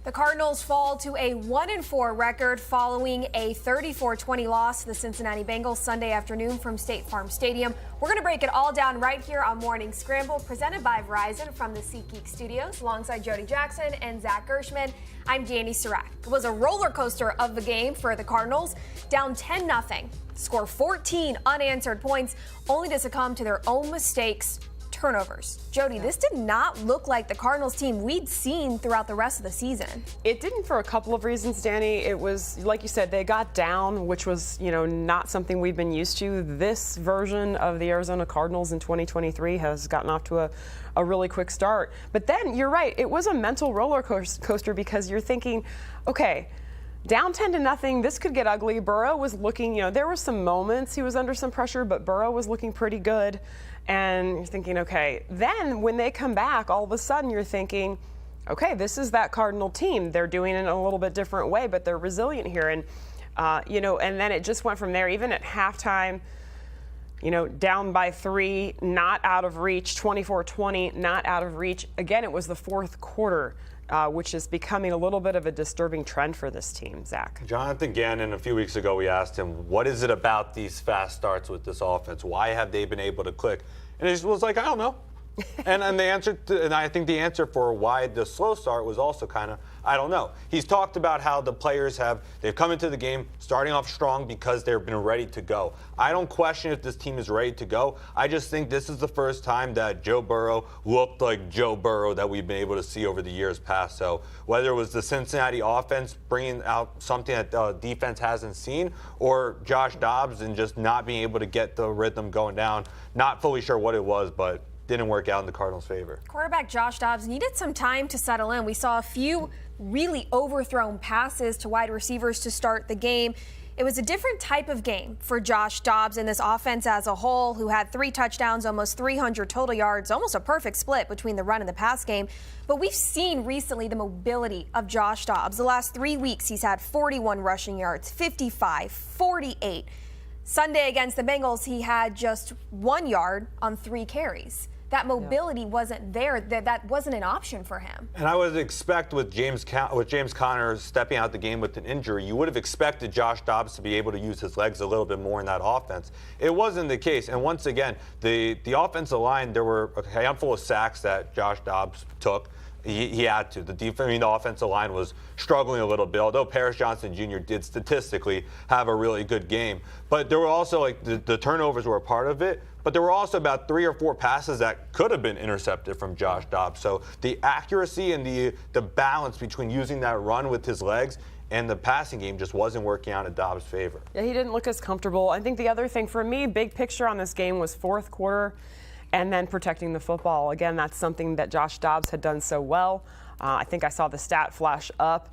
The Cardinals fall to a 1-4 record following a 34-20 loss to the Cincinnati Bengals Sunday afternoon from State Farm Stadium. We're going to break it all down right here on Morning Scramble, presented by Verizon from the SeatGeek studios, alongside Jody Jackson and Zach Gershman. I'm Dani Sureck. It was a roller coaster of the game for the Cardinals, down 10-0, score 14 unanswered points, only to succumb to their own mistakes. Turnovers. Jody, this did not look like the Cardinals team we'd seen throughout the rest of the season. It didn't for a couple of reasons, Dani. It was, like you said, they got down, which was, not something we've been used to. This version of the Arizona Cardinals in 2023 has gotten off to a really quick start. But then, you're right, it was a mental roller coaster because you're thinking, okay, down 10-0, this could get ugly. Burrow was looking, there were some moments he was under some pressure, but Burrow was looking pretty good. And you're thinking, okay, then when they come back, all of a sudden you're thinking, okay, this is that Cardinal team. They're doing it in a little bit different way, but they're resilient here. And, and then it just went from there. Even at halftime, down by 3, not out of reach, 24-20, not out of reach. Again, it was the fourth quarter, which is becoming a little bit of a disturbing trend for this team, Zach. Jonathan Gannon, a few weeks ago, we asked him, what is it about these fast starts with this offense? Why have they been able to click? And he was like, I don't know. and I think the answer for why the slow start was also kind of, I don't know. He's talked about how the players they've come into the game starting off strong because they've been ready to go. I don't question if this team is ready to go. I just think this is the first time that Joe Burrow looked like Joe Burrow that we've been able to see over the years past. So whether it was the Cincinnati offense bringing out something that the defense hasn't seen, or Josh Dobbs and just not being able to get the rhythm going down, not fully sure what it was, but didn't work out in the Cardinals' favor. Quarterback Josh Dobbs needed some time to settle in. We saw a few really overthrown passes to wide receivers to start the game. It was a different type of game for Josh Dobbs and this offense as a whole, who had 3 touchdowns, almost 300 total yards, almost a perfect split between the run and the pass game. But we've seen recently the mobility of Josh Dobbs. The last 3 weeks, he's had 41 rushing yards, 55, 48. Sunday against the Bengals, he had just 1 yard on 3 carries. That mobility wasn't there. That wasn't an option for him. And I would expect with James Conner stepping out the game with an injury, you would have expected Josh Dobbs to be able to use his legs a little bit more in that offense. It wasn't the case. And once again, the offensive line, there were a handful of sacks that Josh Dobbs took. He had to. The offensive line was struggling a little bit, although Paris Johnson Jr. did statistically have a really good game. But there were also, the turnovers were a part of it, but there were also about 3 or 4 passes that could have been intercepted from Josh Dobbs. So the accuracy and the balance between using that run with his legs and the passing game just wasn't working out in Dobbs' favor. Yeah, he didn't look as comfortable. I think the other thing for me, big picture on this game, was fourth quarter and then protecting the football. Again, that's something that Josh Dobbs had done so well. I think I saw the stat flash up.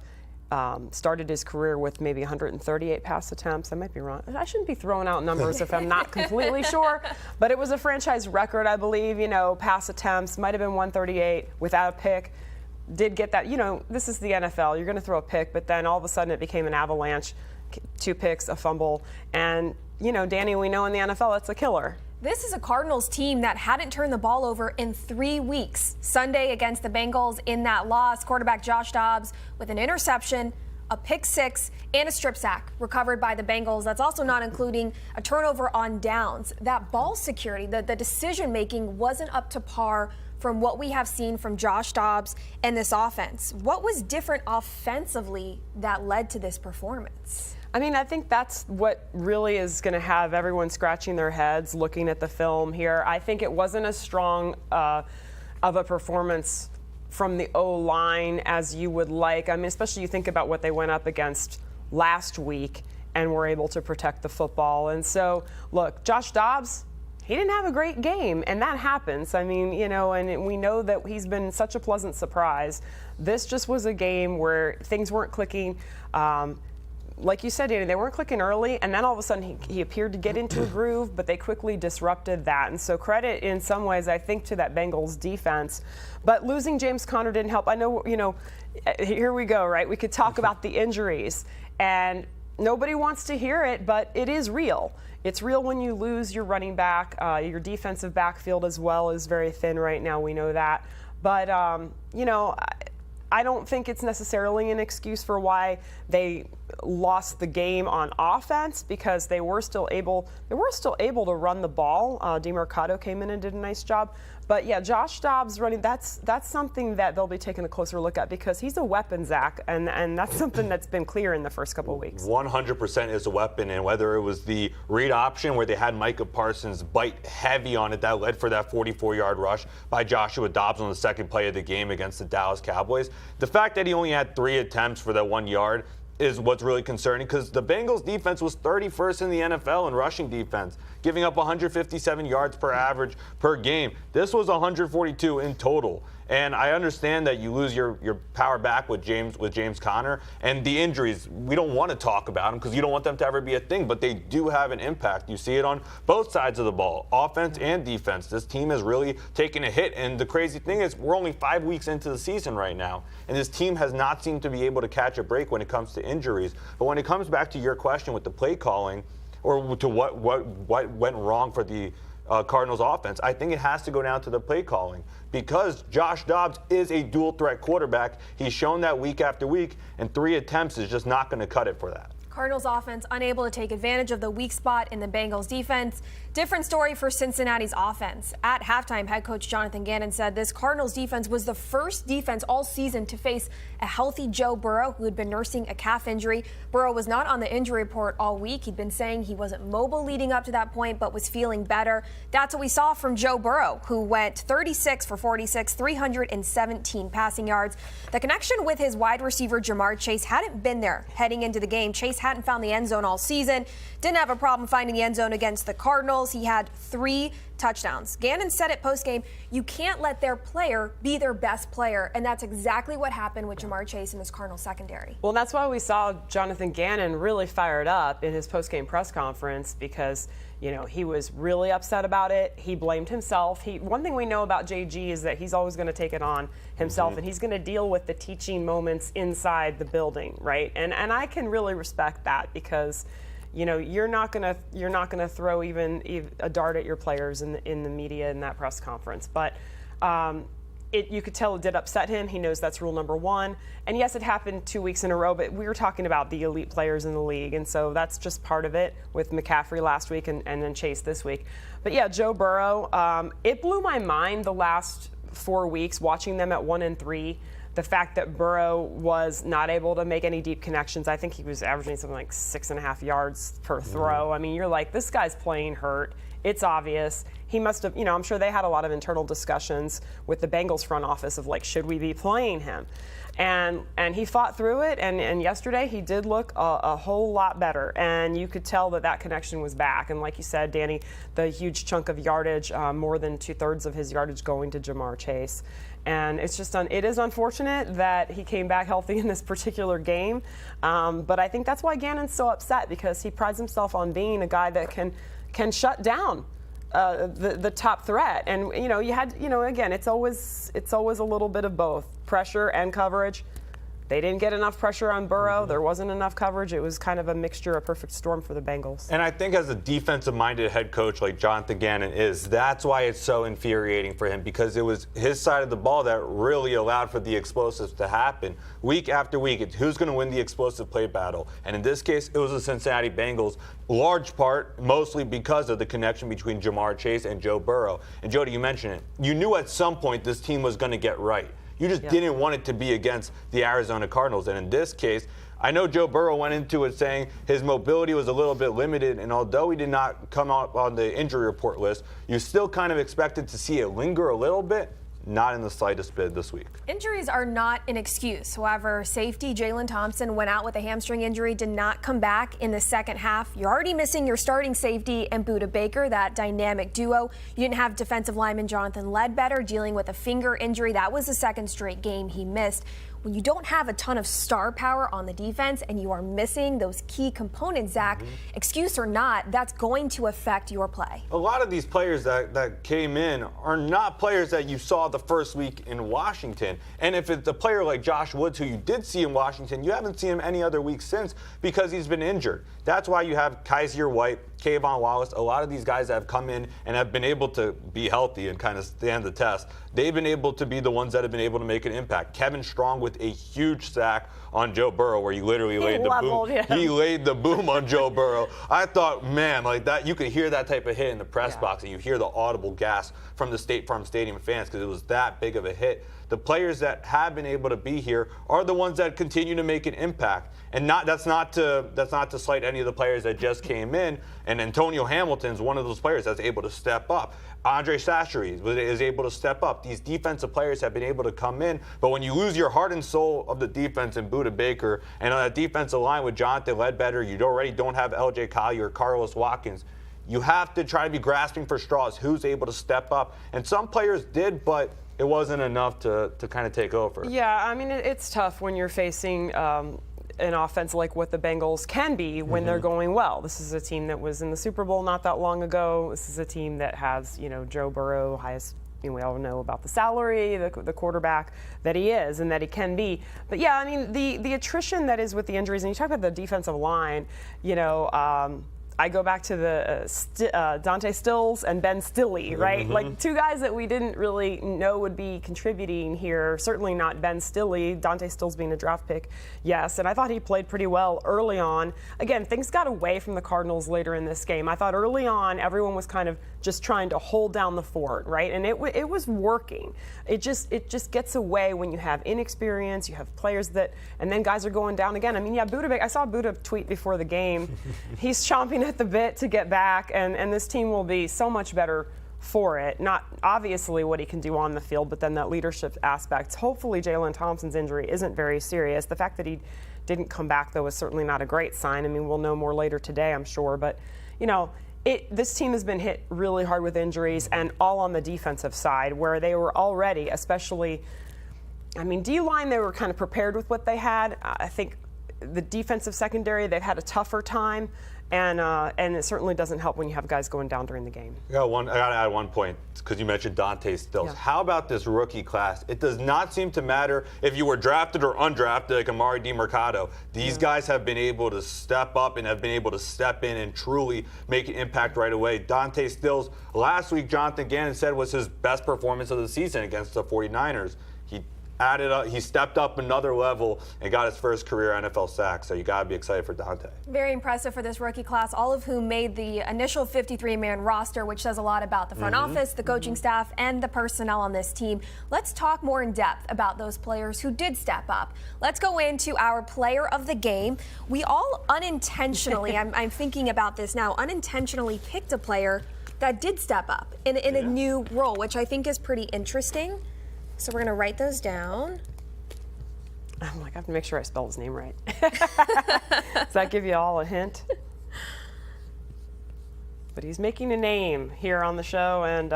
Started his career with maybe 138 pass attempts. I might be wrong. I shouldn't be throwing out numbers if I'm not completely sure. But it was a franchise record, I believe, pass attempts. Might have been 138 without a pick. Did get that. This is the NFL. You're going to throw a pick, but then all of a sudden it became an avalanche. 2 picks, a fumble. And, Dani, we know in the NFL it's a killer. This is a Cardinals team that hadn't turned the ball over in 3 weeks. Sunday against the Bengals in that loss, quarterback Josh Dobbs with an interception, a pick 6, and a strip sack recovered by the Bengals. That's also not including a turnover on downs. That ball security, the decision-making wasn't up to par from what we have seen from Josh Dobbs and this offense. What was different offensively that led to this performance? I think that's what really is going to have everyone scratching their heads looking at the film here. I think it wasn't as strong of a performance from the O-line as you would like. Especially you think about what they went up against last week and were able to protect the football. And so, look, Josh Dobbs, he didn't have a great game, and that happens. And we know that he's been such a pleasant surprise. This just was a game where things weren't clicking. Like you said, Dani, they weren't clicking early, and then all of a sudden he appeared to get into a groove, but they quickly disrupted that. And so credit in some ways, I think, to that Bengals defense. But losing James Conner didn't help. I know, here we go, right? We could talk about the injuries, and nobody wants to hear it, but it is real. It's real when you lose your running back. Your defensive backfield as well is very thin right now. We know that. But, I don't think it's necessarily an excuse for why they lost the game on offense, because they were still able to run the ball. DeMercado came in and did a nice job. But yeah, Josh Dobbs running, that's something that they'll be taking a closer look at, because he's a weapon, Zach, and that's something that's been clear in the first couple of weeks. 100% is a weapon, and whether it was the read option where they had Micah Parsons bite heavy on it, that led for that 44-yard rush by Joshua Dobbs on the second play of the game against the Dallas Cowboys. The fact that he only had 3 attempts for that 1 yard is what's really concerning, because the Bengals defense was 31st in the NFL in rushing defense, giving up 157 yards per average per game. This was 142 in total. And I understand that you lose your power back with James Conner, and the injuries, we don't want to talk about them because you don't want them to ever be a thing, but they do have an impact. You see it on both sides of the ball, offense and defense. This team has really taken a hit, and the crazy thing is we're only 5 weeks into the season right now, and this team has not seemed to be able to catch a break when it comes to injuries. But when it comes back to your question with the play calling, or to what went wrong for the Cardinals offense, I think it has to go down to the play calling, because Josh Dobbs is a dual threat quarterback. He's shown that week after week, and 3 attempts is just not going to cut it for that. Cardinals offense unable to take advantage of the weak spot in the Bengals defense. Different story for Cincinnati's offense. At halftime, head coach Jonathan Gannon said this Cardinals defense was the first defense all season to face a healthy Joe Burrow, who had been nursing a calf injury. Burrow was not on the injury report all week. He'd been saying he wasn't mobile leading up to that point, but was feeling better. That's what we saw from Joe Burrow, who went 36 for 46, 317 passing yards. The connection with his wide receiver Ja'Marr Chase hadn't been there heading into the game. Chase hadn't found the end zone all season. Didn't have a problem finding the end zone against the Cardinals. He had 3 touchdowns. Gannon said it postgame, you can't let their player be their best player, and that's exactly what happened with Ja'Marr Chase in this Cardinals secondary. Well, that's why we saw Jonathan Gannon really fired up in his postgame press conference, because he was really upset about it. He blamed himself. One thing we know about JG is that he's always going to take it on himself, and he's going to deal with the teaching moments inside the building, right? And I can really respect that, because you're not gonna throw even a dart at your players in the media in that press conference. But you could tell it did upset him. He knows that's rule number 1. And yes, it happened 2 weeks in a row, but we were talking about the elite players in the league, and so that's just part of it, with McCaffrey last week and then Chase this week. But yeah, Joe Burrow, it blew my mind the last 4 weeks watching them at 1-3. The fact that Burrow was not able to make any deep connections. I think he was averaging something like 6.5 yards per throw. I mean, you're like, this guy's playing hurt. It's obvious. He must have, I'm sure they had a lot of internal discussions with the Bengals front office of like, should we be playing him? And he fought through it, and yesterday he did look a whole lot better, and you could tell that connection was back. And like you said, Dani, the huge chunk of yardage, more than 2/3 of his yardage going to Ja'Marr Chase. And it is unfortunate that he came back healthy in this particular game, but I think that's why Gannon's so upset, because he prides himself on being a guy that can shut down the top threat. And again, it's always a little bit of both pressure and coverage. They didn't get enough pressure on Burrow. There wasn't enough coverage. It was kind of a mixture, a perfect storm for the Bengals. And I think as a defensive-minded head coach like Jonathan Gannon is, that's why it's so infuriating for him, because it was his side of the ball that really allowed for the explosives to happen. Week after week, it's who's going to win the explosive play battle. And in this case, it was the Cincinnati Bengals, large part, mostly because of the connection between Ja'Marr Chase and Joe Burrow. And Jody, you mentioned it. You knew at some point this team was going to get right. You just didn't want it to be against the Arizona Cardinals. And in this case, I know Joe Burrow went into it saying his mobility was a little bit limited, and although he did not come out on the injury report list, you still kind of expected to see it linger a little bit. Not in the slightest bit this week. Injuries are not an excuse. However, safety Jalen Thompson went out with a hamstring injury, did not come back in the second half. You're already missing your starting safety and Budda Baker, that dynamic duo. You didn't have defensive lineman Jonathan Ledbetter dealing with a finger injury. That was the second straight game he missed. When you don't have a ton of star power on the defense and you are missing those key components, Zach, excuse or not, that's going to affect your play. A lot of these players that came in are not players that you saw the first week in Washington. And if it's a player like Josh Woods, who you did see in Washington, you haven't seen him any other week since, because he's been injured. That's why you have Kaiser White, Kayvon Wallace, a lot of these guys that have come in and have been able to be healthy and kind of stand the test, they've been able to be the ones that have been able to make an impact. Kevin Strong with a huge sack on Joe Burrow where he literally laid the boom. He laid the boom on Joe Burrow. I thought, man, like that, you could hear that type of hit in the press box, and you hear the audible gasp from the State Farm Stadium fans because it was that big of a hit. The players that have been able to be here are the ones that continue to make an impact. And that's not to slight any of the players that just came in. And Antonio Hamilton's one of those players that's able to step up. Andre Sacheri is able to step up. These defensive players have been able to come in. But when you lose your heart and soul of the defense in Budda Baker, and on that defensive line with Jonathan Ledbetter, you already don't have L.J. Collier or Carlos Watkins. You have to try to be grasping for straws. Who's able to step up? And some players did, but it wasn't enough to kind of take over. Yeah, I mean, it's tough when you're facing an offense like what the Bengals can be when they're going well. This is a team that was in the Super Bowl not that long ago. This is a team that has, Joe Burrow, highest, we all know about the salary, the quarterback that he is and that he can be. But yeah, I mean, the attrition that is with the injuries, and you talk about the defensive line, I go back to the Dante Stills and Ben Stille, right? Like two guys that we didn't really know would be contributing here. Certainly not Ben Stille. Dante Stills being a draft pick, yes. And I thought he played pretty well early on. Again, things got away from the Cardinals later in this game. I thought early on everyone was kind of just trying to hold down the fort, right? And it was working. It just gets away when you have inexperience, you have players and then guys are going down again. I mean, yeah, I saw Budda tweet before the game. He's chomping at the bit to get back, and this team will be so much better for it. Not obviously what he can do on the field, but then that leadership aspect. Hopefully Jalen Thompson's injury isn't very serious. The fact that he didn't come back, though, is certainly not a great sign. I mean, we'll know more later today, I'm sure. But, this team has been hit really hard with injuries, and all on the defensive side, where they were already, especially, D-line, they were kind of prepared with what they had. I think the defensive secondary, they've had a tougher time. And it certainly doesn't help when you have guys going down during the game. I got to add one point, because you mentioned Dante Stills. Yeah. How about this rookie class? It does not seem to matter if you were drafted or undrafted, like Amari DiMercato. These guys have been able to step up and have been able to step in and truly make an impact right away. Dante Stills, last week, Jonathan Gannon said was his best performance of the season against the 49ers. He stepped up another level and got his first career NFL sack, so you got to be excited for Dante. Very impressive for this rookie class, all of whom made the initial 53-man roster, which says a lot about the front office, the coaching staff, and the personnel on this team. Let's talk more in depth about those players who did step up. Let's go into our player of the game. We all unintentionally, I'm thinking about this now, unintentionally picked a player that did step up in a new role, which I think is pretty interesting. So we're going to write those down. I'm like, I have to make sure I spell his name right. Does that give you all a hint? But he's making a name here on the show and,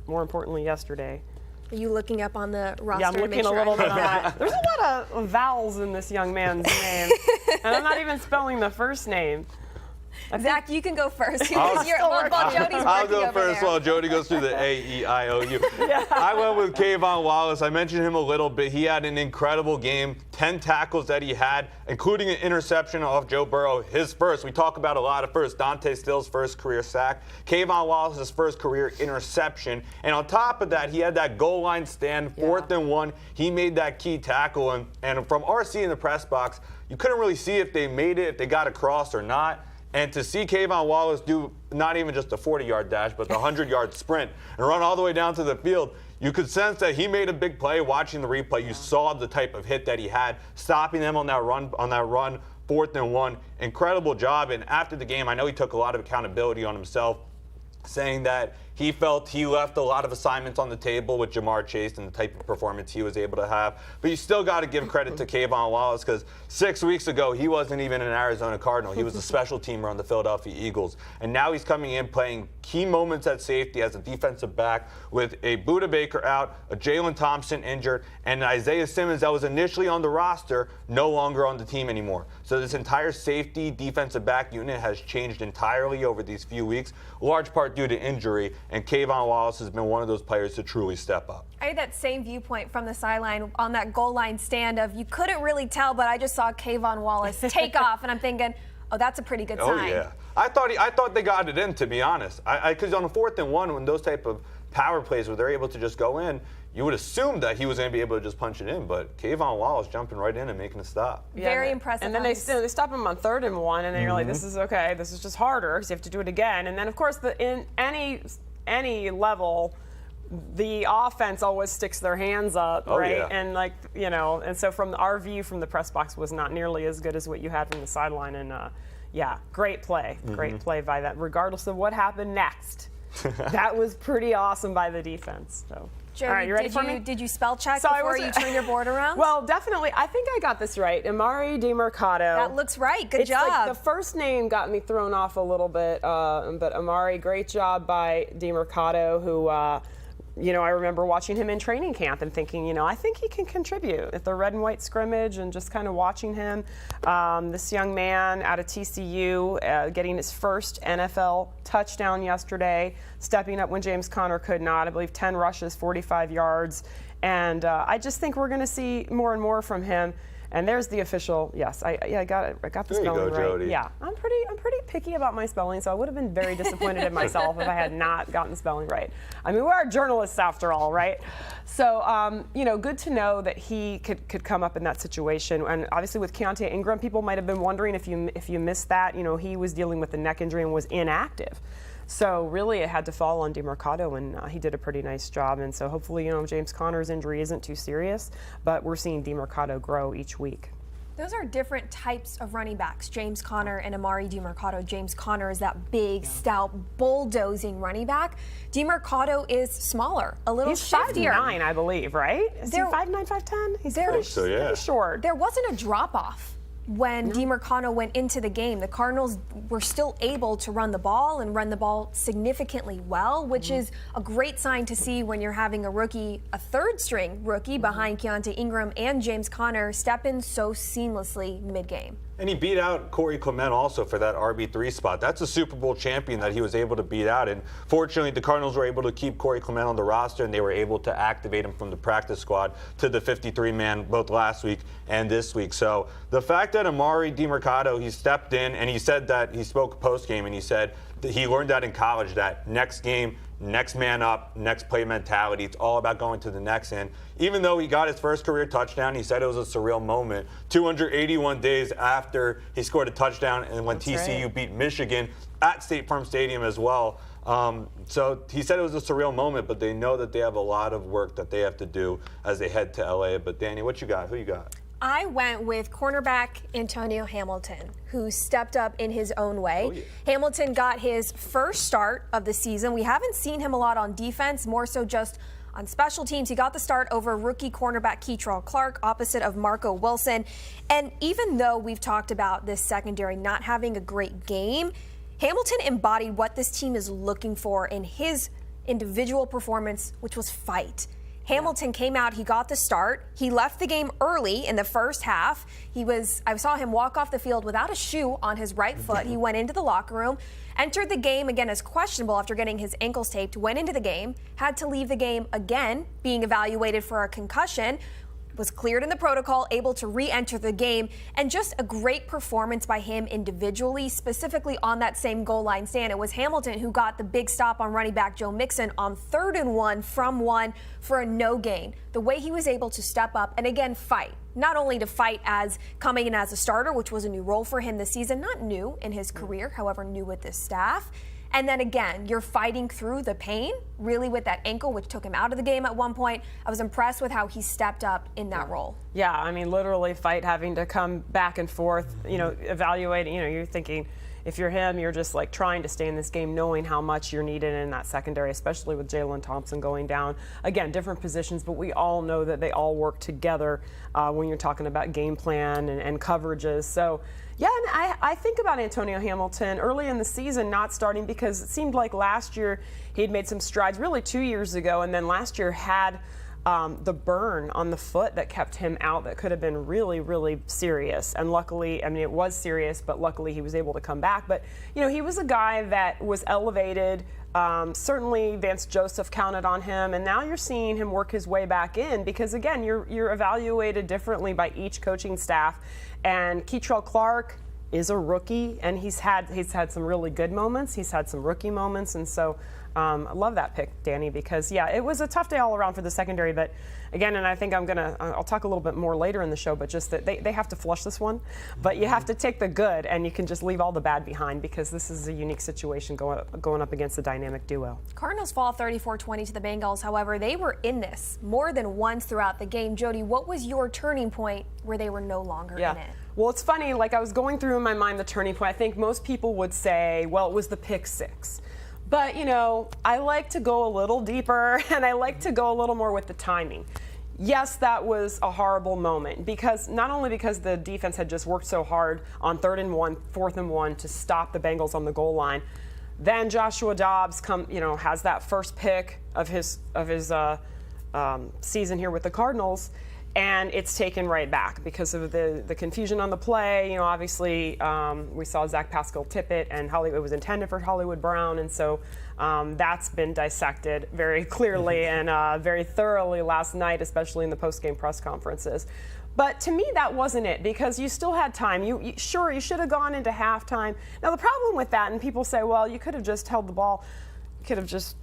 more importantly, yesterday. Are you looking up on the roster? Yeah, I'm looking a little bit on that. There's a lot of vowels in this young man's name. And I'm not even spelling the first name. Zach, you can go first. I'll go first while Jody goes through the A-E-I-O-U. I went with Kayvon Wallace. I mentioned him a little bit. He had an incredible game, 10 tackles that he had, including an interception off Joe Burrow, his first. We talk about a lot of first. Dante Stills' first career sack. Kayvon Wallace's first career interception. And on top of that, he had that goal line stand, 4th and 1. He made that key tackle. And from RC in the press box, you couldn't really see if they made it, if they got across or not. And to see Kayvon Wallace do not even just a 40-yard dash, but the 100-yard sprint and run all the way down to the field, you could sense that he made a big play. Watching the replay, you saw the type of hit that he had, stopping them on that run, 4th and 1. Incredible job. And after the game, I know he took a lot of accountability on himself, saying that he felt he left a lot of assignments on the table with Jamar Chase and the type of performance he was able to have. But you still got to give credit to Kayvon Wallace, because 6 weeks ago, he wasn't even an Arizona Cardinal. He was a special teamer on the Philadelphia Eagles. And now he's coming in playing key moments at safety as a defensive back with a Budda Baker out, a Jalen Thompson injured, and Isaiah Simmons that was initially on the roster no longer on the team anymore. So this entire safety defensive back unit has changed entirely over these few weeks, large part due to injury. And Kayvon Wallace has been one of those players to truly step up. I had that same viewpoint from the sideline on that goal line stand of you couldn't really tell, but I just saw Kayvon Wallace take off, and I'm thinking, oh, that's a pretty good sign. Oh, yeah. I thought they got it in, to be honest. Because on a 4th and 1, when those type of power plays where they're able to just go in, you would assume that he was going to be able to just punch it in, but Kayvon Wallace jumping right in and making a stop. Very impressive. And then they stop him on 3rd and 1, and then you're like, this is okay. This is just harder because you have to do it again. And then, of course, in any level, the offense always sticks their hands up, right? Yeah. And and so from our view from the press box was not nearly as good as what you had from the sideline. And great play, great play by that. Regardless of what happened next, that was pretty awesome by the defense. So. Jody, all right, you ready for me? Did you spell check before you turn your board around? Well, definitely. I think I got this right. Amari DiMercato. That looks right. Good job. Like the first name got me thrown off a little bit, but Amari, great job by DiMercato, who, I remember watching him in training camp and thinking, I think he can contribute at the red and white scrimmage, and just kind of watching him. This young man out of TCU getting his first NFL touchdown yesterday, stepping up when James Conner could not. I believe 10 rushes, 45 yards. And I just think we're going to see more and more from him. And there's the official. Yes, I got it. I got the spelling right. Jody. Yeah, I'm pretty picky about my spelling, so I would have been very disappointed in myself if I had not gotten the spelling right. I mean, we're journalists after all, right? So, good to know that he could come up in that situation. And obviously with Keontae Ingram, people might have been wondering if you missed that. He was dealing with a neck injury and was inactive. So really it had to fall on DiMercato, and he did a pretty nice job. And so hopefully, James Conner's injury isn't too serious, but we're seeing DiMercato grow each week. Those are different types of running backs, James Conner and Amari DiMercato. James Conner is that big, stout, bulldozing running back. DiMercato is smaller, a little shiftier. He's 5'9", I believe, right? Is he 5'9", 5'10"? He's pretty short. There wasn't a drop-off when DiMercato went into the game. The Cardinals were still able to run the ball and run the ball significantly well, which is a great sign to see when you're having a rookie, a third-string rookie behind Keontae Ingram and James Conner step in so seamlessly mid-game. And he beat out Corey Clement also for that RB3 spot. That's a Super Bowl champion that he was able to beat out. And fortunately, the Cardinals were able to keep Corey Clement on the roster, and they were able to activate him from the practice squad to the 53-man both last week and this week. So the fact that Amari DiMercato, he stepped in, and he said that he spoke post-game, and he said that he learned that in college, that next game, next man up, next play mentality. It's all about going to the next end. Even though he got his first career touchdown, he said it was a surreal moment. 281 days after he scored a touchdown, and when TCU beat Michigan at State Farm Stadium as well. So he said it was a surreal moment, but they know that they have a lot of work that they have to do as they head to LA. But Dani, what you got? Who you got? I went with cornerback Antonio Hamilton, who stepped up in his own way. Oh, yeah. Hamilton got his first start of the season. We haven't seen him a lot on defense, more so just on special teams. He got the start over rookie cornerback Keitrell Clark, opposite of Marco Wilson. And even though we've talked about this secondary not having a great game, Hamilton embodied what this team is looking for in his individual performance, which was fight. Hamilton came out, he got the start. He left the game early in the first half. I saw him walk off the field without a shoe on his right foot. He went into the locker room, entered the game again as questionable after getting his ankles taped, went into the game, had to leave the game again, being evaluated for a concussion, was cleared in the protocol, able to re-enter the game, and just a great performance by him individually, specifically on that same goal line stand. It was Hamilton who got the big stop on running back Joe Mixon on 3rd and 1 from 1 for a no gain. The way he was able to step up and again fight, not only to fight as coming in as a starter, which was a new role for him this season, not new in his career, however new with this staff. And then again, you're fighting through the pain, really with that ankle, which took him out of the game at one point. I was impressed with how he stepped up in that role. Yeah, I mean, literally fight, having to come back and forth, evaluating, you're thinking, if you're him, you're just like trying to stay in this game, knowing how much you're needed in that secondary, especially with Jalen Thompson going down. Again, different positions, but we all know that they all work together when you're talking about game plan and coverages. So, yeah, and I think about Antonio Hamilton early in the season not starting because it seemed like last year he had made some strides, really 2 years ago, and then last year had the burn on the foot that kept him out that could have been really, really serious. And luckily, I mean, it was serious, but luckily he was able to come back. But, he was a guy that was elevated. Certainly Vance Joseph counted on him, and now you're seeing him work his way back in because, again, you're evaluated differently by each coaching staff. And Keitrell Clark, is a rookie, and he's had some really good moments. He's had some rookie moments, and so I love that pick, Dani, because it was a tough day all around for the secondary. But again, and I think I'll talk a little bit more later in the show, but just that they have to flush this one. But you have to take the good, and you can just leave all the bad behind, because this is a unique situation going up against a dynamic duo. Cardinals fall 34-20 to the Bengals. However, they were in this more than once throughout the game. Jody, what was your turning point where they were no longer in it? Well, it's funny. Like, I was going through in my mind the turning point. I think most people would say, well, it was the pick six. But, I like to go a little deeper, and I like to go a little more with the timing. Yes, that was a horrible moment, because not only because the defense had just worked so hard on 3rd and 1, 4th and 1 to stop the Bengals on the goal line. Then Joshua Dobbs has that first pick of his season here with the Cardinals, and it's taken right back because of the confusion on the play. Obviously, we saw Zach Pascal tip it, and it was intended for Hollywood Brown, and so that's been dissected very clearly and very thoroughly last night, especially in the post-game press conferences. But to me, that wasn't it, because you still had time. You should have gone into halftime. Now, the problem with that, and people say, well, you could have just held the ball, could have just,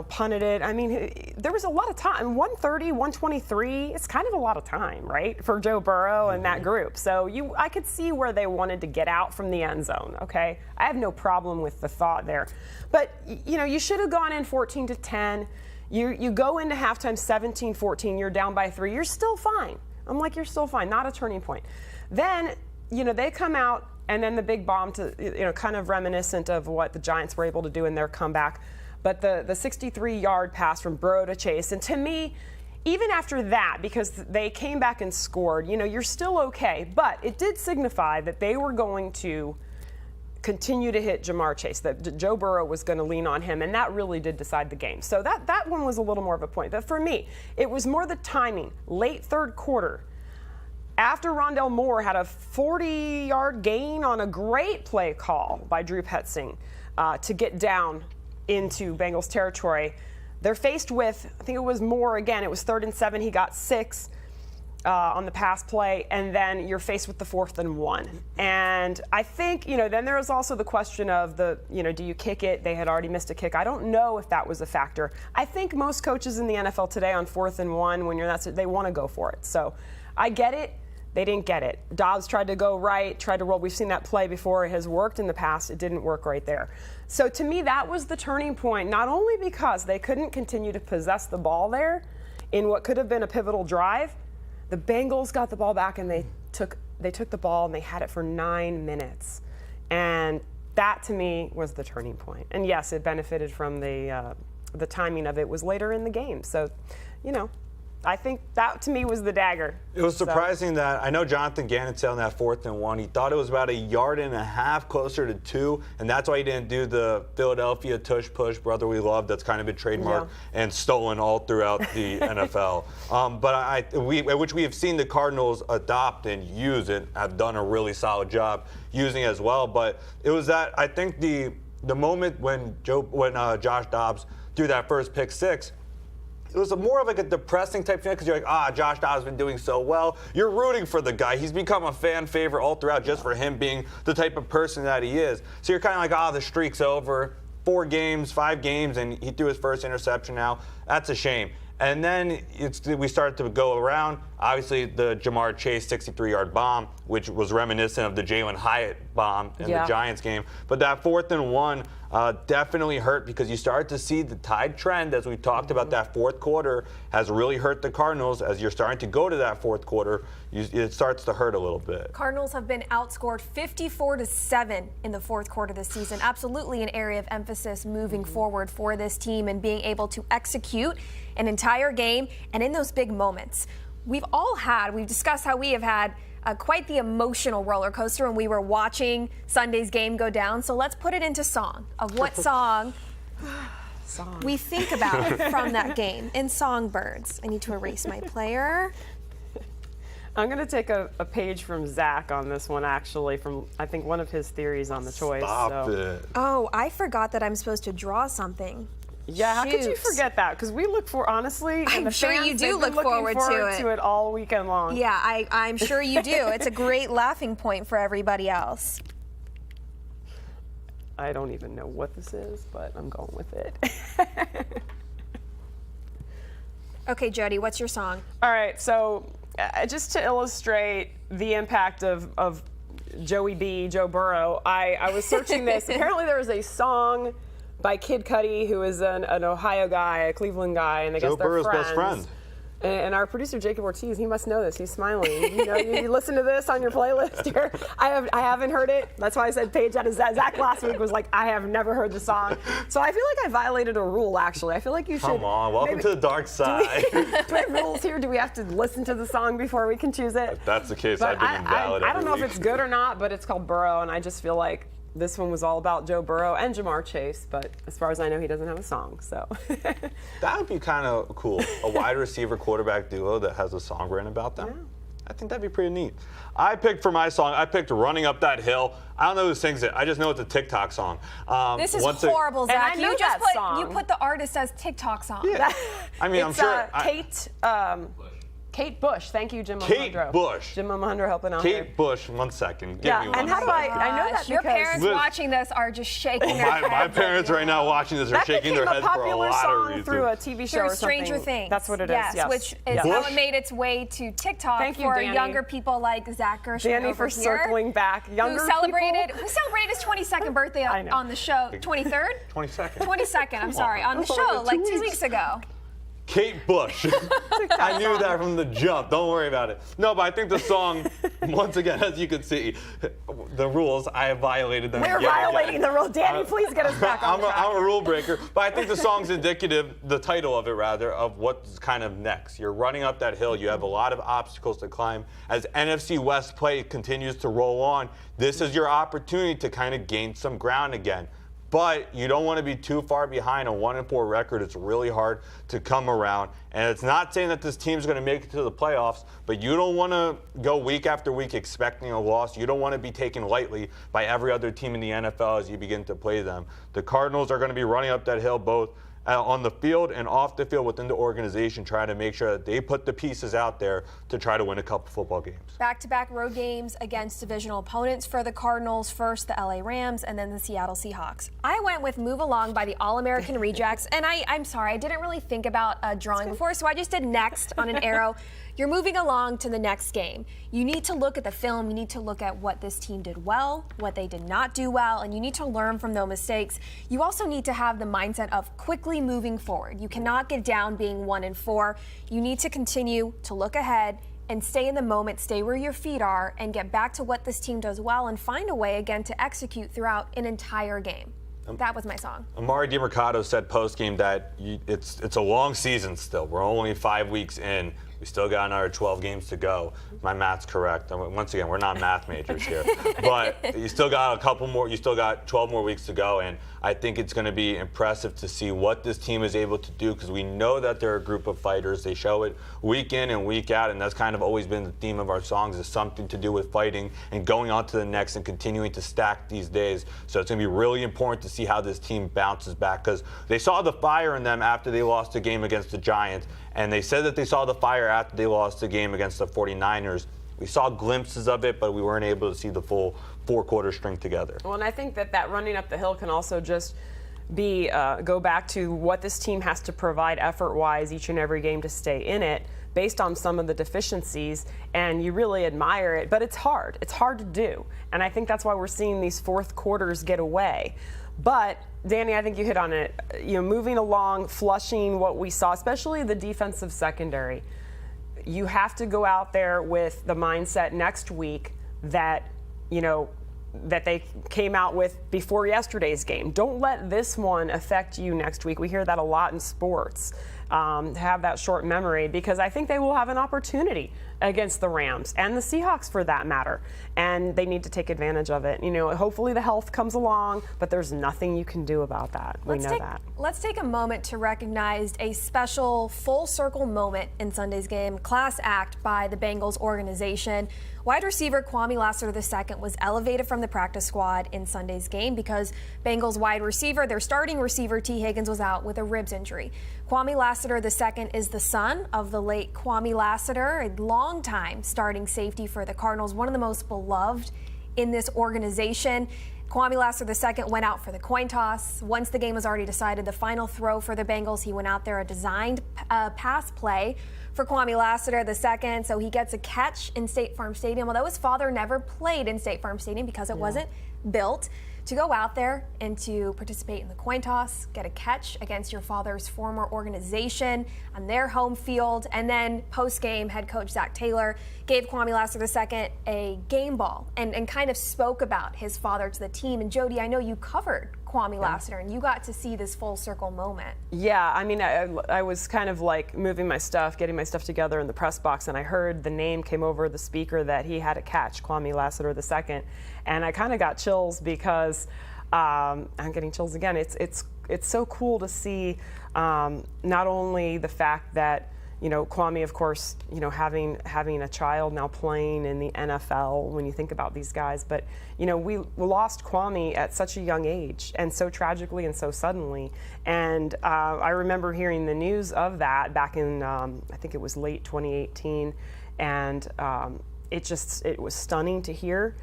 punted it. I mean, there was a lot of time. 130, 123, it's kind of a lot of time, right, for Joe Burrow and that group. So I could see where they wanted to get out from the end zone, okay? I have no problem with the thought there. But, you should have gone in 14-10. You go into halftime 17-14, you're down by 3, you're still fine. I'm like, you're still fine, not a turning point. Then, they come out, and then the big bomb to, kind of reminiscent of what the Giants were able to do in their comeback. But the 63-yard pass from Burrow to Chase. And to me, even after that, because they came back and scored, you're still okay. But it did signify that they were going to continue to hit Jamar Chase, that Joe Burrow was going to lean on him, and that really did decide the game. So that one was a little more of a point. But for me, it was more the timing. Late third quarter, after Rondell Moore had a 40-yard gain on a great play call by Drew Petzing to get down into Bengals territory, they're faced with, I think it was Moore again, it was 3rd and 7, he got 6 on the pass play, and then you're faced with the 4th and 1. And I think, then there was also the question of do you kick it? They had already missed a kick. I don't know if that was a factor. I think most coaches in the NFL today on 4th and 1, when they want to go for it. So I get it. They didn't get it. Dobbs tried to go right, tried to roll. We've seen that play before. It has worked in the past. It didn't work right there. So to me, that was the turning point, not only because they couldn't continue to possess the ball there in what could have been a pivotal drive. The Bengals got the ball back, and they took the ball, and they had it for 9 minutes. And that, to me, was the turning point. And yes, it benefited from the timing of it was later in the game. So, I think that, to me, was the dagger. It was surprising that I know Jonathan Gannon said on that 4th and 1, he thought it was about 1.5 yards closer to 2, and that's why he didn't do the Philadelphia tush push, brother we love, that's kind of been trademarked and stolen all throughout the NFL. Which we have seen the Cardinals adopt and use and have done a really solid job using as well. But it was that, I think the moment when Josh Dobbs threw that first pick six, it was more of like a depressing type thing, because you're like, Josh Dobbs has been doing so well. You're rooting for the guy. He's become a fan favorite all throughout just for him being the type of person that he is. So you're kind of like, the streak's over. 5 games, and he threw his first interception now. That's a shame. And then we started to go around. Obviously, the Jamar Chase 63-yard bomb, which was reminiscent of the Jalen Hyatt bomb in the Giants game. But that 4th and 1 definitely hurt, because you started to see the tide trend, as we talked about. That fourth quarter has really hurt the Cardinals. As you're starting to go to that fourth quarter, it starts to hurt a little bit. Cardinals have been outscored 54-7 in the fourth quarter this season. Absolutely an area of emphasis moving forward for this team, and being able to execute an entire game and in those big moments. We've discussed how we have had quite the emotional roller coaster when we were watching Sunday's game go down. So let's put it into song of what song we think about from that game in Songbirds. I need to erase my player. I'm going to take a page from Zach on this one, actually, from, I think, one of his theories on the choice. Stop it. Oh, I forgot that I'm supposed to draw something. Yeah, how could you forget that? Because we look for, honestly, I'm sure you do look forward to it all weekend long. Yeah, I'm sure you do. It's a great laughing point for everybody else. I don't even know what this is, but I'm going with it. Okay, Jody, what's your song? All right, so just to illustrate the impact of Joe Burrow, I was searching this. Apparently there was a song by Kid Cudi, who is an Ohio guy, a Cleveland guy, and I guess Joe they're Burrow's friends. best friend. And our producer Jacob Ortiz, he must know this. He's smiling. You know, you listen to this on your playlist here. I haven't heard it. That's why I said Paige out of Zach last week was like, I have never heard the song. So I feel like I violated a rule. Actually, I feel like you should. Come on, welcome to the dark side. Do we have rules here? Do we have to listen to the song before we can choose it? If that's the case, But I've been invalid. I don't every know if week. it's good or not, but it's called Burrow, and I just feel like this one was all about Joe Burrow and Jamar Chase, but as far as I know, he doesn't have a song, so. That would be kind of cool. A wide receiver quarterback duo that has a song written about them. Yeah. I think that'd be pretty neat. For my song, I picked Running Up That Hill. I don't know who sings it. I just know it's a TikTok song. This is horrible, Zach. I know You just that song. you put the artist as TikTok song. Yeah. I mean, I'm It's, sure. Kate Bush. Thank you, Jim Kate Alejandro. Bush. Jim Alejandro helping out here. Kate Bush, 1 second. Give Yeah, me one and how do second. I know that Your because parents Liz- watching this are just shaking their heads. My parents right now watching this are that shaking became their heads a for a popular lot of song reasons. through a TV show Through or something. Stranger Things. That's what it is. Yes, which is Bush? how it made its way to TikTok Thank you, for Dani. younger people like Zach Gershman Danny over for here, circling back. Younger who celebrated people. his 22nd birthday I know. on the show. 23rd? 22nd. 22nd, I'm sorry, on the That's only show, two like 2 weeks. weeks ago. Kate Bush. I knew that from the jump. Don't worry about it. No, but I think the song, once again, as you can see, the rules, I have violated them. We're yet again. violating the rule. Danny, please get us back on track. I'm a rule breaker, but I think the song's indicative, the title of it rather, of what's kind of next. You're running up that hill. You have a lot of obstacles to climb. As NFC West play continues to roll on, this is your opportunity to kind of gain some ground again. But you don't want to be too far behind a 1-4 record. It's really hard to come around. And it's not saying that this team's going to make it to the playoffs, but you don't want to go week after week expecting a loss. You don't want to be taken lightly by every other team in the NFL as you begin to play them. The Cardinals are going to be running up that hill both on the field and off the field within the organization, trying to make sure that they put the pieces out there to try to win a couple football games. Back-to-back road games against divisional opponents for the Cardinals. First, the LA Rams, and then the Seattle Seahawks. I went with Move Along by the All-American Rejects, and I'm sorry, I didn't really think about drawing before, so I just did next on an arrow. You're moving along to the next game. You need to look at the film. You need to look at what this team did well, what they did not do well, and you need to learn from those mistakes. You also need to have the mindset of quickly moving forward. You cannot get down being 1-4. You need to continue to look ahead and stay in the moment, stay where your feet are, and get back to what this team does well and find a way again to execute throughout an entire game. That was my song. Amari DiMercato said post-game that it's a long season still. We're only 5 weeks in. We still got another 12 games to go. My math's correct. Once again, we're not math majors here. But you still got a couple more. You still got 12 more weeks to go. And I think it's going to be impressive to see what this team is able to do, because we know that they're a group of fighters. They show it week in and week out. And that's kind of always been the theme of our songs, is something to do with fighting and going on to the next and continuing to stack these days. So it's going to be really important to see how this team bounces back, because they saw the fire in them after they lost the game against the Giants. And they said that they saw the fire after they lost the game against the 49ers. We saw glimpses of it, but we weren't able to see the full 4-quarter string together. Well, and I think that running up the hill can also just be go back to what this team has to provide effort-wise each and every game to stay in it, based on some of the deficiencies, and you really admire it. But it's hard. It's hard to do, and I think that's why we're seeing these fourth quarters get away. But Dani, I think you hit on it. You know, moving along, flushing what we saw, especially the defensive secondary. You have to go out there with the mindset next week that, you know, that they came out with before yesterday's game. Don't let this one affect you next week. We hear that a lot in sports, to have that short memory, because I think they will have an opportunity against the Rams and the Seahawks for that matter, and they need to take advantage of it. You know, hopefully the health comes along, but there's nothing you can do about that. We know that. Let's take a moment to recognize a special full circle moment in Sunday's game, class act by the Bengals organization. Wide receiver Kwamie Lassiter II was elevated from the practice squad in Sunday's game because Bengals wide receiver, their starting receiver T. Higgins, was out with a ribs injury. Kwamie Lassiter II is the son of the late Kwamie Lassiter, a longtime starting safety for the Cardinals, one of the most beloved in this organization. Kwamie Lassiter II went out for the coin toss. Once the game was already decided, the final throw for the Bengals, he went out there, a designed pass play for Kwamie Lassiter II, so he gets a catch in State Farm Stadium, although his father never played in State Farm Stadium because it wasn't built. To go out there and to participate in the coin toss, get a catch against your father's former organization on their home field, and then post-game, head coach Zach Taylor gave Kwamie Lassiter II a game ball and kind of spoke about his father to the team. And Jody, I know you covered Kwamie Lassiter, and you got to see this full circle moment. Yeah, I mean, I was kind of like moving my stuff, getting my stuff together in the press box, and I heard the name came over the speaker that he had a catch, Kwamie Lassiter II, and I kind of got chills because I'm getting chills again. It's so cool to see not only the fact that Kwamie, of course, having a child now playing in the NFL, when you think about these guys, but we lost Kwamie at such a young age, and so tragically and so suddenly. And I remember hearing the news of that back in I think it was late 2018, and it was stunning to hear.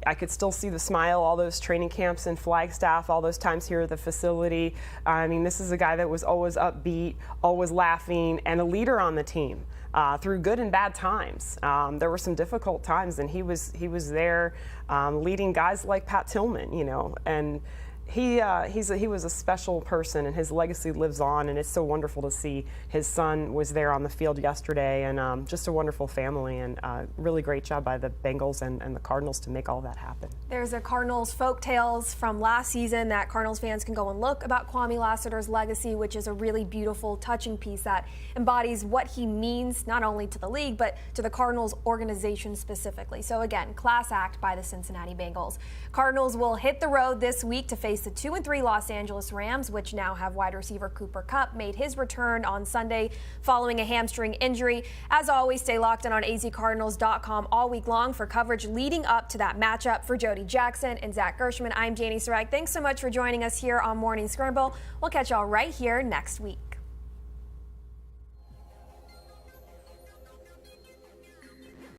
I could still see the smile, all those training camps in Flagstaff, all those times here at the facility. I mean, this is a guy that was always upbeat, always laughing, and a leader on the team through good and bad times. There were some difficult times, and he was there leading guys like Pat Tillman, and he was a special person, and his legacy lives on, and it's so wonderful to see his son was there on the field yesterday, and just a wonderful family, and really great job by the Bengals and the Cardinals to make all that happen. There's a Cardinals folk tales from last season that Cardinals fans can go and look about Kwamie Lassiter's legacy, which is a really beautiful, touching piece that embodies what he means not only to the league, but to the Cardinals organization specifically. So again, class act by the Cincinnati Bengals. Cardinals will hit the road this week to face the 2-3 Los Angeles Rams, which now have wide receiver Cooper Kupp, made his return on Sunday following a hamstring injury. As always, stay locked in on azcardinals.com all week long for coverage leading up to that matchup. For Jody Jackson and Zach Gershman, I'm Dani Sureck. Thanks so much for joining us here on Morning Scramble. We'll catch y'all right here next week.